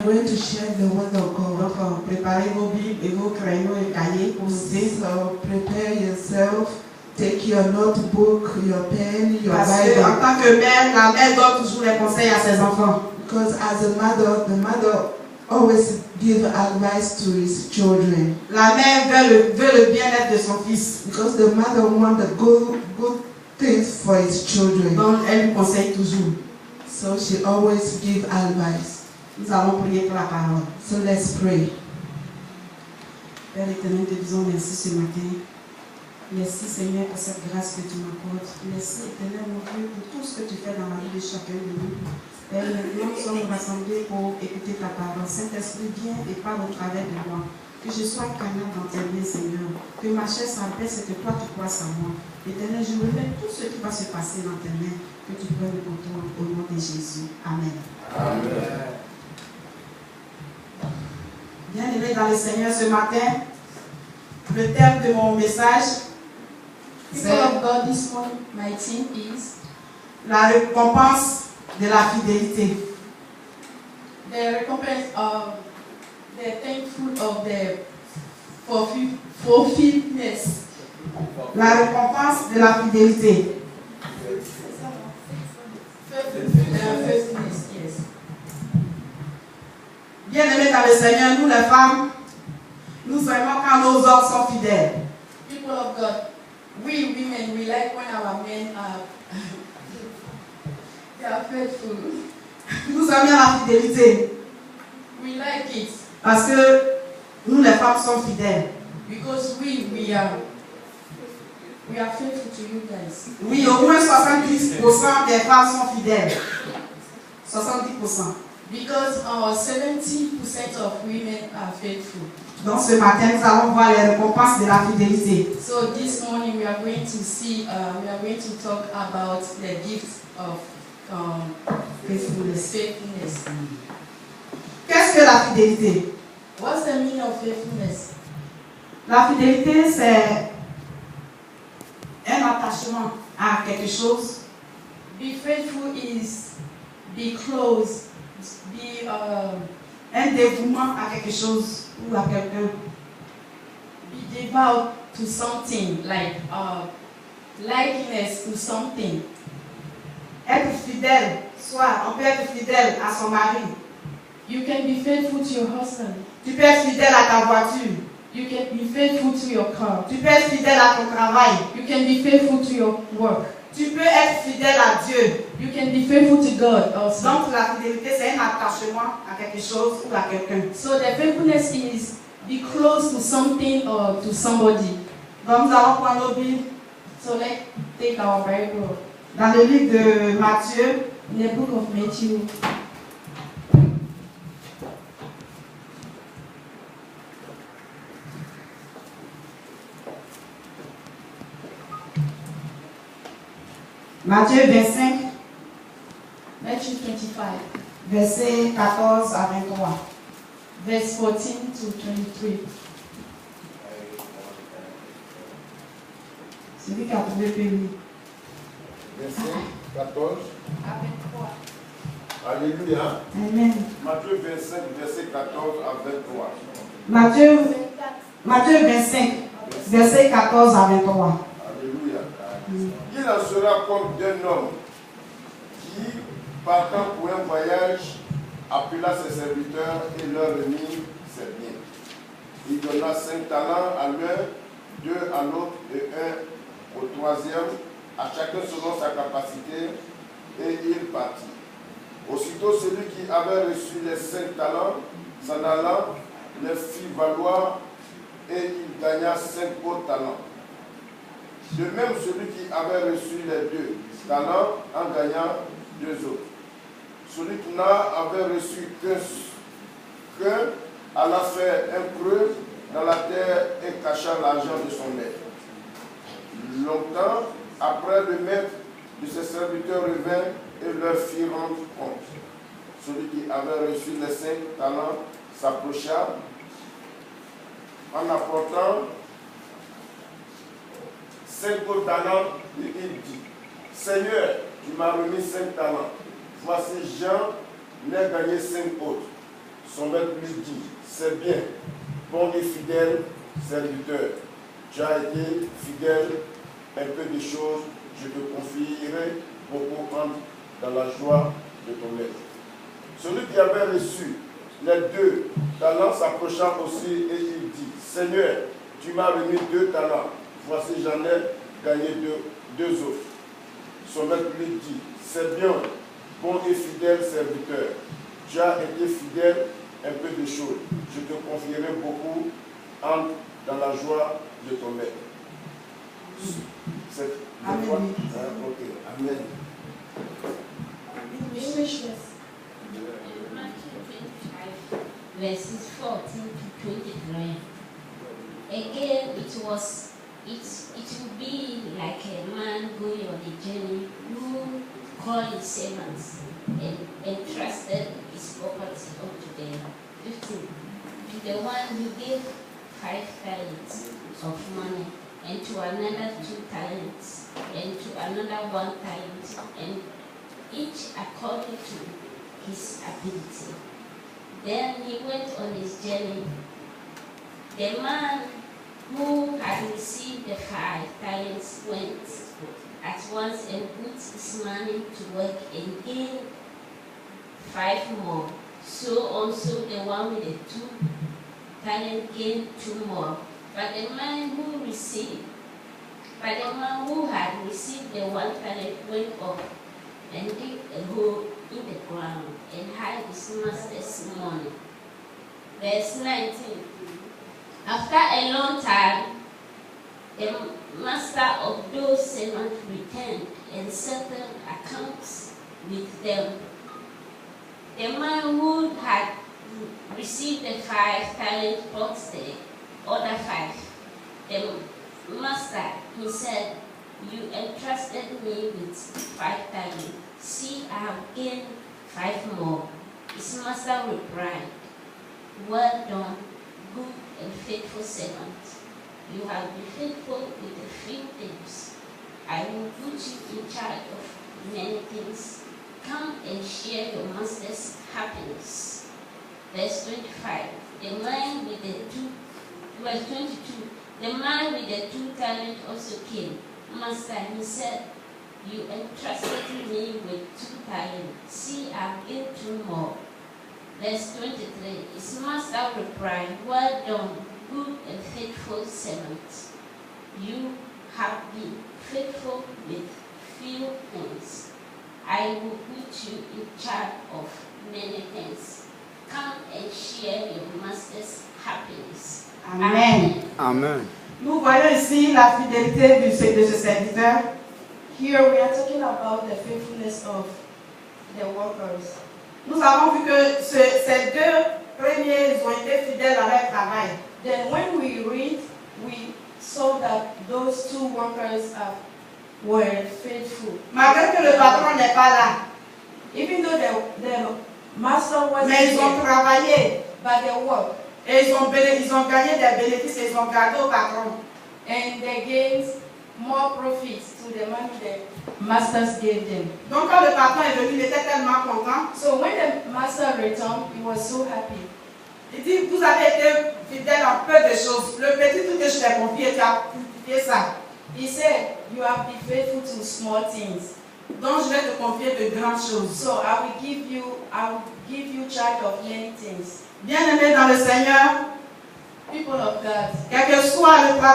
Going to share the word of God. Donc, préparez vos Bibles et vos crayons et cahiers pour this. So prepare yourself. Take your notebook, your pen, your Bible. En tant que mère, la mère donne toujours les conseils à ses enfants. Because as a mother, the mother always give advice to his children. La mère veut le bien-être de son fils. Because the mother wants the good things for his children. Donc elle lui conseille toujours. So she always give advice. Nous allons prier pour la parole. So let's pray. Père éternel, te disons merci ce matin. Merci Seigneur pour cette grâce que tu m'accordes. Merci éternel mon Dieu pour tout ce que tu fais dans la vie de chacun de nous. Père, maintenant nous sommes rassemblés pour écouter ta parole. Saint-Esprit, viens et parle au travers de moi. Que je sois canal dans tes mains, Seigneur. Que ma chair s'abaisse et que toi tu croisses à moi. Éternel, je remets tout ce qui va se passer dans tes mains. Que tu prennes le contrôle au nom de Jésus. Amen. Amen. Bien-aimés dans le Seigneur, ce matin, le thème de mon message, c'est my theme is la récompense de la fidélité. the recompense of the thankful of the fulfillment. La récompense de la fidélité. Faithfulness, yes. Bien-aimés dans le Seigneur, nous les femmes, nous aimons quand nos hommes sont fidèles. People of God, we women, we like when our men are they are faithful. Nous aimons la fidélité We like it parce que nous les femmes sommes fidèles. because we are faithful to you guys. Oui, au moins 70% des femmes sont fidèles. 70%. Because 70% of women are faithful. Donc ce matin, nous allons voir les récompenses de la fidélité. So this morning we are going to see, we are going to talk about the gift of faithfulness. Qu'est-ce que la fidélité? What's the meaning of faithfulness? La fidélité, c'est un attachement à quelque chose. Be faithful is be close, be Un dévouement à quelque chose ou à quelqu'un. be devout to something, like likeness to something. Être fidèle, soit on peut être fidèle à son mari. You can be faithful to your husband. Tu peux être fidèle à ta voiture. You can be faithful to your car. Tu peux être fidèle à ton travail. You can be faithful to your work. Tu peux être fidèle à Dieu. You can be faithful to God also. Donc la fidélité, c'est un attachement à quelque chose ou à quelqu'un. So the faithfulness is be close to something or to somebody. Donc nous allons prendre nos Bibles So let's take our Bible. dans le livre de Matthieu. In the book of Matthew. Matthieu 25, Matthew 25, versets 14 à 23. verse 14 to 23. Celui qui a trouvé peut lire. Verset 14. Alléluia. Amen. Matthieu 25, verset 14 à 23. Matthieu 25, versets 14 à 23. Alléluia. Il en sera comme d'un homme qui, partant pour un voyage, appela ses serviteurs et leur remit ses biens. Il donna 5 talents à l'un, 2 à l'autre et 1 au troisième, à chacun selon sa capacité, et il partit. Aussitôt celui qui avait reçu les 5 talents, s'en allant, les fit valoir et il gagna 5 autres talents. De même, celui qui avait reçu les 2 talents en gagna 2 autres. Celui qui n'en avait reçu qu'un alla faire un creux dans la terre et cacha l'argent de son maître. Longtemps après, le maître de ses serviteurs revint et leur fit rendre compte. Celui qui avait reçu les 5 talents s'approcha en apportant 5 autres talents et il dit: Seigneur, tu m'as remis 5 talents. Voici Jean n'ai gagné 5 autres. Son maître lui dit, c'est bien, bon et fidèle serviteur. Tu as été fidèle un peu de choses, je te confierai beaucoup, entre dans la joie de ton maître. Celui qui avait reçu les 2 talents s'approcha aussi et il dit, Seigneur, tu m'as remis 2 talents, voici j'en ai gagné deux autres. Son maître lui dit, c'est bien, bon et fidèle serviteur. Tu as été fidèle un peu de choses. Je te confierai beaucoup, entre dans la joie de ton maître. Amen. Ok, amen. Matthew 25, verses 14 to 23. Again, it will be like a man going on a journey who called his servants and entrusted his property unto them. 15. To the one who gave 5 talents of money, and to another 2 talents, and to another 1 talent, and each according to his ability. Then he went on his journey. The man who had received the 5 talents went at once and put his money to work and gained 5 more. So also the one with the 2 talents gained 2 more. But the man who had received the 1 talent went up and dig a hole in the ground and hide his master's money. Verse 19. After a long time, the master of those servants returned and settled accounts with them. The man who had received the 5 talents brought the other 5. The master, he said, you entrusted me with 5 talents. See, I have gained 5 more. His master replied, well done, good and faithful servant. You have been faithful with a few things. I will put you in charge of many things. Come and share your master's happiness. Verse 25. Verse 22. The man with the 2 talents also came. Master, he said, you entrusted me with 2 talents. See, I have gained 2 more. Verse 23. His master replied, well done, good and faithful servant. You have been faithful with few things. I will put you in charge of many things. Come and share your master's happiness. Amen. Amen. Nous voyons ici la fidélité de ce serviteur. Here we are talking about the faithfulness of the workers. Nous avons vu que ces 2 premiers ils ont été fidèles à leur travail. Then when we read, we saw that those 2 workers were faithful. Malgré que le patron n'est pas là, Even though the master was mais ils ont there, travaillé but they worked et ils ont gagné des bénéfices et ils ont gardé au patron. and they gained more profits to the money the masters gave them. Donc quand le patron est venu, il était tellement content. So when the master returned, he was so happy. Il dit, vous avez été fidèle en peu de choses. Le petit truc que je t'ai confié, tu as multiplié ça. He said, you have been faithful to small things. Donc je vais te confier de grandes choses. So I will give you charge of many things. Bien-aimés dans le Seigneur, People of God, quel que soit le travail